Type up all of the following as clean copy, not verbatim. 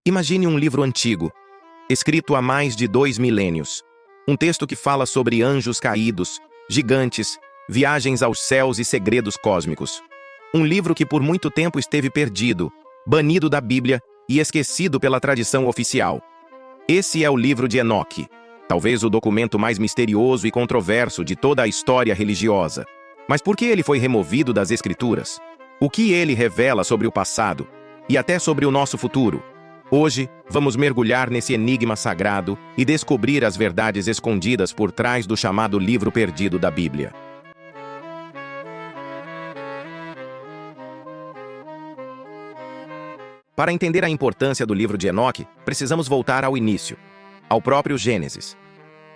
Imagine um livro antigo, escrito há mais de 2 milênios. Um texto que fala sobre anjos caídos, gigantes, viagens aos céus e segredos cósmicos. Um livro que por muito tempo esteve perdido, banido da Bíblia e esquecido pela tradição oficial. Esse é o livro de Enoque, talvez o documento mais misterioso e controverso de toda a história religiosa. Mas por que ele foi removido das Escrituras? O que ele revela sobre o passado e até sobre o nosso futuro? Hoje, vamos mergulhar nesse enigma sagrado e descobrir as verdades escondidas por trás do chamado livro perdido da Bíblia. Para entender a importância do livro de Enoque, precisamos voltar ao início, ao próprio Gênesis.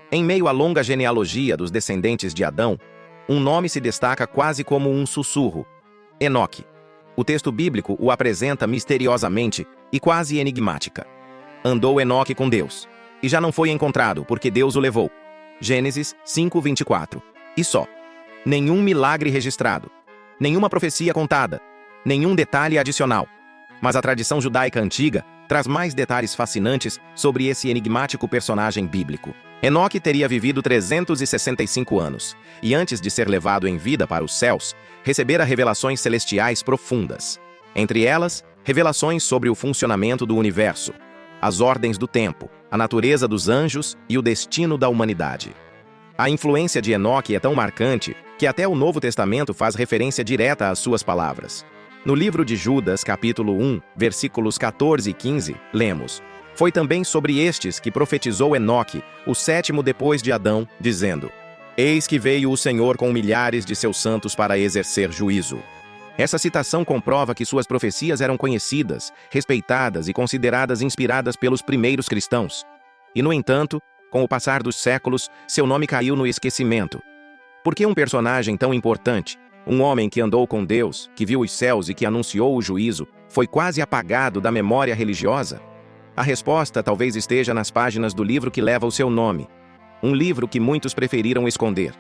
Em meio à longa genealogia dos descendentes de Adão, um nome se destaca quase como um sussurro: Enoque. O texto bíblico o apresenta misteriosamente e quase enigmática. Andou Enoque com Deus, e já não foi encontrado, porque Deus o levou. Gênesis 5:24. E só. Nenhum milagre registrado, nenhuma profecia contada, nenhum detalhe adicional. Mas a tradição judaica antiga traz mais detalhes fascinantes sobre esse enigmático personagem bíblico. Enoque teria vivido 365 anos, e antes de ser levado em vida para os céus, recebera revelações celestiais profundas. Entre elas, revelações sobre o funcionamento do universo, as ordens do tempo, a natureza dos anjos e o destino da humanidade. A influência de Enoque é tão marcante que até o Novo Testamento faz referência direta às suas palavras. No livro de Judas, capítulo 1, versículos 14 e 15, lemos: Foi também sobre estes que profetizou Enoque, o 7º depois de Adão, dizendo: Eis que veio o Senhor com milhares de seus santos para exercer juízo. Essa citação comprova que suas profecias eram conhecidas, respeitadas e consideradas inspiradas pelos primeiros cristãos. E, no entanto, com o passar dos séculos, seu nome caiu no esquecimento. Por que um personagem tão importante, um homem que andou com Deus, que viu os céus e que anunciou o juízo, foi quase apagado da memória religiosa? A resposta talvez esteja nas páginas do livro que leva o seu nome. Um livro que muitos preferiram esconder.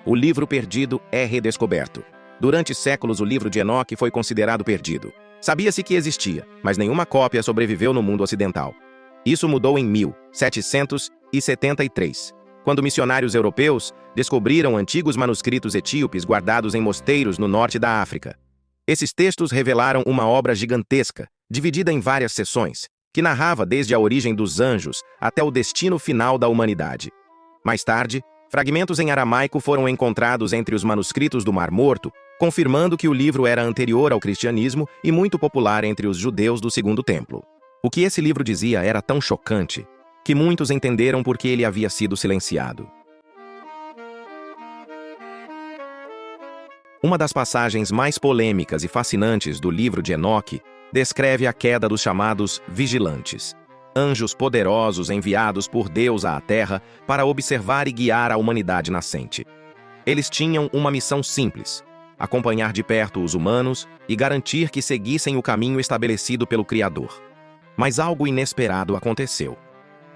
O livro perdido é redescoberto. Durante séculos, o livro de Enoque foi considerado perdido. Sabia-se que existia, mas nenhuma cópia sobreviveu no mundo ocidental. Isso mudou em 1773, quando missionários europeus descobriram antigos manuscritos etíopes guardados em mosteiros no norte da África. Esses textos revelaram uma obra gigantesca, dividida em várias seções, que narrava desde a origem dos anjos até o destino final da humanidade. Mais tarde, fragmentos em aramaico foram encontrados entre os manuscritos do Mar Morto, confirmando que o livro era anterior ao cristianismo e muito popular entre os judeus do Segundo Templo. O que esse livro dizia era tão chocante que muitos entenderam por que ele havia sido silenciado. Uma das passagens mais polêmicas e fascinantes do livro de Enoque descreve a queda dos chamados vigilantes, anjos poderosos enviados por Deus à Terra para observar e guiar a humanidade nascente. Eles tinham uma missão simples: acompanhar de perto os humanos e garantir que seguissem o caminho estabelecido pelo Criador. Mas algo inesperado aconteceu.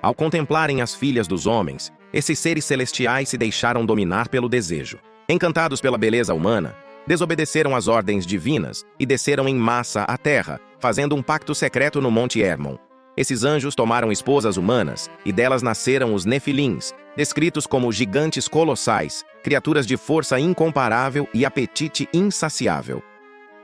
Ao contemplarem as filhas dos homens, esses seres celestiais se deixaram dominar pelo desejo. Encantados pela beleza humana, desobedeceram às ordens divinas e desceram em massa à terra, fazendo um pacto secreto no Monte Hermon. Esses anjos tomaram esposas humanas e delas nasceram os Nefilins, descritos como gigantes colossais, criaturas de força incomparável e apetite insaciável.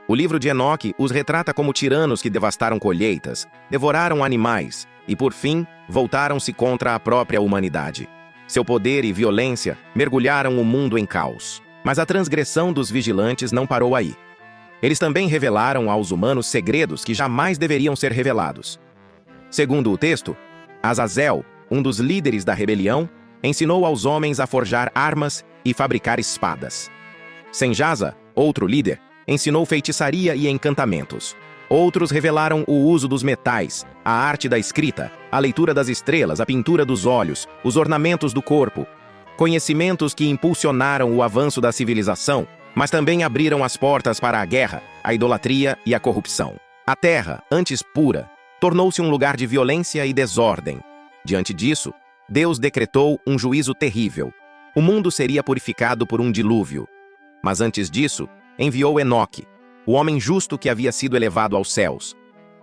O livro de Enoque os retrata como tiranos que devastaram colheitas, devoraram animais e, por fim, voltaram-se contra a própria humanidade. Seu poder e violência mergulharam o mundo em caos. Mas a transgressão dos vigilantes não parou aí. Eles também revelaram aos humanos segredos que jamais deveriam ser revelados. Segundo o texto, Azazel, um dos líderes da rebelião, ensinou aos homens a forjar armas e fabricar espadas. Senjaza, outro líder, ensinou feitiçaria e encantamentos. Outros revelaram o uso dos metais, a arte da escrita, a leitura das estrelas, a pintura dos olhos, os ornamentos do corpo. Conhecimentos que impulsionaram o avanço da civilização, mas também abriram as portas para a guerra, a idolatria e a corrupção. A terra, antes pura, tornou-se um lugar de violência e desordem. Diante disso, Deus decretou um juízo terrível. O mundo seria purificado por um dilúvio. Mas antes disso, enviou Enoque, o homem justo que havia sido elevado aos céus,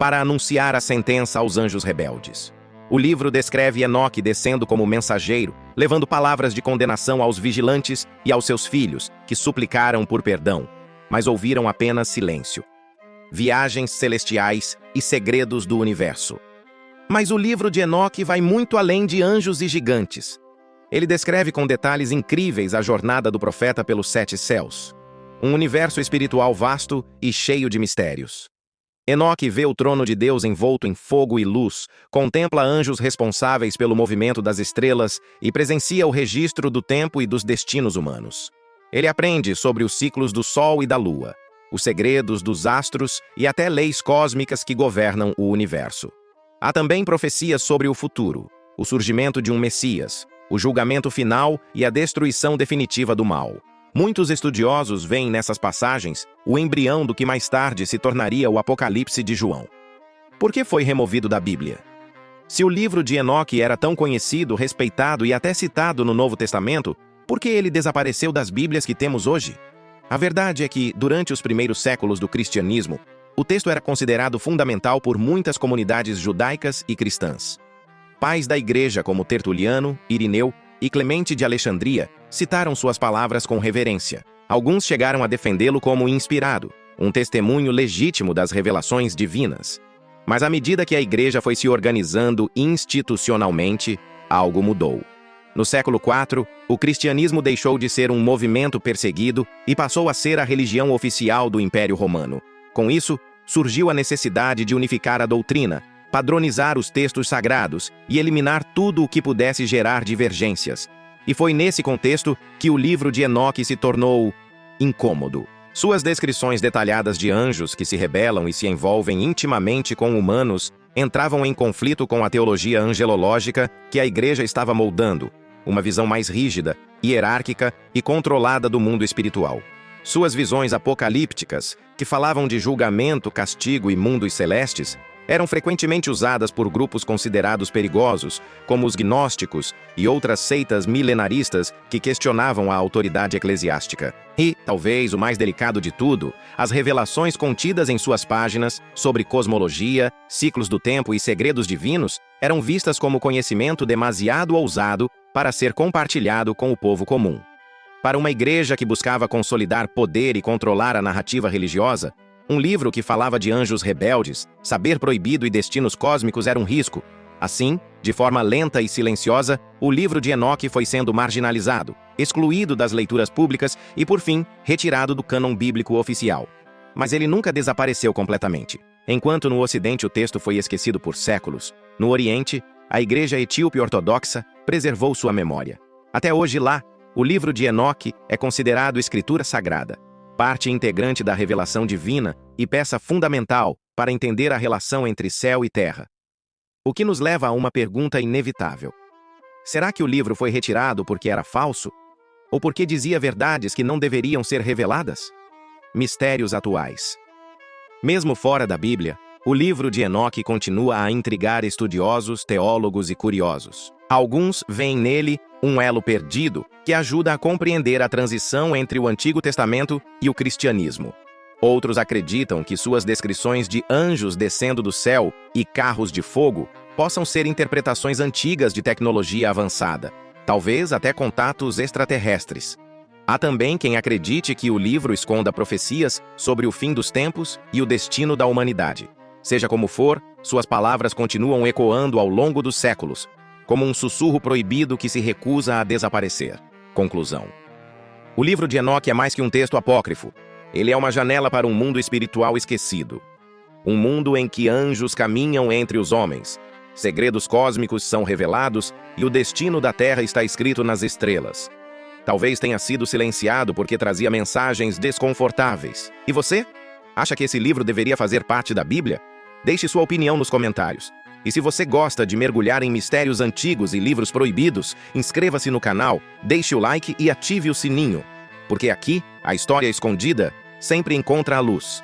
para anunciar a sentença aos anjos rebeldes. O livro descreve Enoque descendo como mensageiro, levando palavras de condenação aos vigilantes e aos seus filhos, que suplicaram por perdão, mas ouviram apenas silêncio. Viagens celestiais e segredos do universo. Mas o livro de Enoque vai muito além de anjos e gigantes. Ele descreve com detalhes incríveis a jornada do profeta pelos 7 céus. Um universo espiritual vasto e cheio de mistérios. Enoque vê o trono de Deus envolto em fogo e luz, contempla anjos responsáveis pelo movimento das estrelas e presencia o registro do tempo e dos destinos humanos. Ele aprende sobre os ciclos do Sol e da Lua, os segredos dos astros e até leis cósmicas que governam o universo. Há também profecias sobre o futuro, o surgimento de um Messias, o julgamento final e a destruição definitiva do mal. Muitos estudiosos veem nessas passagens o embrião do que mais tarde se tornaria o Apocalipse de João. Por que foi removido da Bíblia? Se o livro de Enoque era tão conhecido, respeitado e até citado no Novo Testamento, por que ele desapareceu das Bíblias que temos hoje? A verdade é que, durante os primeiros séculos do cristianismo, o texto era considerado fundamental por muitas comunidades judaicas e cristãs. Pais da igreja como Tertuliano, Irineu e Clemente de Alexandria citaram suas palavras com reverência. Alguns chegaram a defendê-lo como inspirado, um testemunho legítimo das revelações divinas. Mas à medida que a igreja foi se organizando institucionalmente, algo mudou. No século IV, o cristianismo deixou de ser um movimento perseguido e passou a ser a religião oficial do Império Romano. Com isso, surgiu a necessidade de unificar a doutrina, padronizar os textos sagrados e eliminar tudo o que pudesse gerar divergências. E foi nesse contexto que o livro de Enoque se tornou incômodo. Suas descrições detalhadas de anjos que se rebelam e se envolvem intimamente com humanos entravam em conflito com a teologia angelológica que a igreja estava moldando, uma visão mais rígida, hierárquica e controlada do mundo espiritual. Suas visões apocalípticas, que falavam de julgamento, castigo e mundos celestes, eram frequentemente usadas por grupos considerados perigosos, como os gnósticos e outras seitas milenaristas que questionavam a autoridade eclesiástica. E, talvez o mais delicado de tudo, as revelações contidas em suas páginas sobre cosmologia, ciclos do tempo e segredos divinos eram vistas como conhecimento demasiado ousado para ser compartilhado com o povo comum. Para uma igreja que buscava consolidar poder e controlar a narrativa religiosa, um livro que falava de anjos rebeldes, saber proibido e destinos cósmicos era um risco. Assim, de forma lenta e silenciosa, o livro de Enoque foi sendo marginalizado, excluído das leituras públicas e, por fim, retirado do cânon bíblico oficial. Mas ele nunca desapareceu completamente. Enquanto no Ocidente o texto foi esquecido por séculos, no Oriente, a Igreja Etíope Ortodoxa preservou sua memória. Até hoje lá, o livro de Enoque é considerado escritura sagrada, parte integrante da revelação divina e peça fundamental para entender a relação entre céu e terra. O que nos leva a uma pergunta inevitável. Será que o livro foi retirado porque era falso? Ou porque dizia verdades que não deveriam ser reveladas? Mistérios atuais. Mesmo fora da Bíblia, o livro de Enoque continua a intrigar estudiosos, teólogos e curiosos. Alguns veem nele um elo perdido que ajuda a compreender a transição entre o Antigo Testamento e o cristianismo. Outros acreditam que suas descrições de anjos descendo do céu e carros de fogo possam ser interpretações antigas de tecnologia avançada, talvez até contatos extraterrestres. Há também quem acredite que o livro esconda profecias sobre o fim dos tempos e o destino da humanidade. Seja como for, suas palavras continuam ecoando ao longo dos séculos, como um sussurro proibido que se recusa a desaparecer. Conclusão. O livro de Enoque é mais que um texto apócrifo. Ele é uma janela para um mundo espiritual esquecido. Um mundo em que anjos caminham entre os homens, segredos cósmicos são revelados e o destino da Terra está escrito nas estrelas. Talvez tenha sido silenciado porque trazia mensagens desconfortáveis. E você? Acha que esse livro deveria fazer parte da Bíblia? Deixe sua opinião nos comentários. E se você gosta de mergulhar em mistérios antigos e livros proibidos, inscreva-se no canal, deixe o like e ative o sininho. Porque aqui, a história escondida sempre encontra a luz.